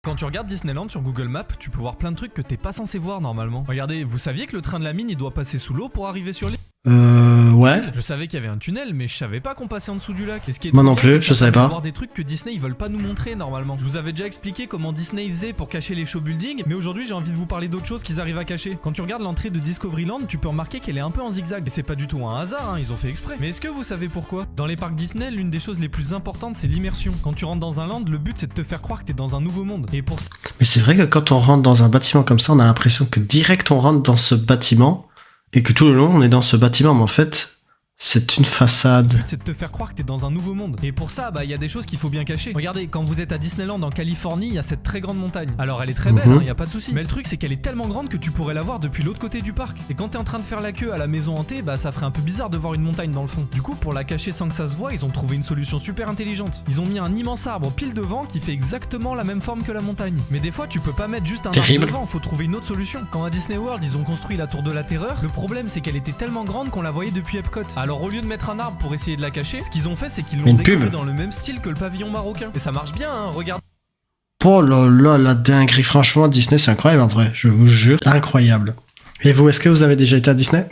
Quand tu regardes Disneyland sur Google Maps, tu peux voir plein de trucs que t'es pas censé voir normalement. Regardez, vous saviez que le train de la mine il doit passer sous l'eau pour arriver sur l'île? Ouais. Je savais qu'il y avait un tunnel, mais je savais pas qu'on passait en dessous du lac. Et ce qui est Moi trop non bien, plus, c'est je qu'on savais peut pas. voir des trucs que Disney ils veulent pas nous montrer normalement. Je vous avais déjà expliqué comment Disney faisait pour cacher les show buildings, mais aujourd'hui j'ai envie de vous parler d'autre chose qu'ils arrivent à cacher. Quand tu regardes l'entrée de Discoveryland, tu peux remarquer qu'elle est un peu en zigzag. Et c'est pas du tout un hasard, hein, ils ont fait exprès. Mais est-ce que vous savez pourquoi? Dans les parcs Disney, l'une des choses les plus importantes c'est l'immersion. Quand tu rentres dans un land, le but c'est de te faire croire que t'es dans un nouveau monde. Et pour ça, Mais c'est vrai que quand on rentre dans un bâtiment comme ça, on a l'impression que direct on rentre dans ce bâtiment et que tout le long on est dans ce bâtiment, mais en fait, c'est une façade. c'est de te faire croire que t'es dans un nouveau monde. Et pour ça, bah il y a des choses qu'il faut bien cacher. Regardez, quand vous êtes à Disneyland en Californie, il y a cette très grande montagne. Alors elle est très belle, y a pas de souci. Mais le truc c'est qu'elle est tellement grande que tu pourrais la voir depuis l'autre côté du parc. Et quand t'es en train de faire la queue à la maison hantée, bah ça ferait un peu bizarre de voir une montagne dans le fond. Du coup, pour la cacher sans que ça se voit, ils ont trouvé une solution super intelligente. Ils ont mis un immense arbre pile devant qui fait exactement la même forme que la montagne. Mais des fois, tu peux pas mettre juste un Terrible. arbre devant, faut trouver une autre solution. Quand à Disney World, ils ont construit la tour de la terreur, le problème c'est qu'elle était tellement grande qu'on la voyait depuis Epcot. Alors au lieu de mettre un arbre pour essayer de la cacher, ce qu'ils ont fait c'est qu'ils l'ont Une décoré pub. dans le même style que le pavillon marocain. Et ça marche bien, hein, regarde. Oh là là, la dinguerie. Franchement, Disney, c'est incroyable en vrai. Je vous jure, incroyable. Et vous, est-ce que vous avez déjà été à Disney?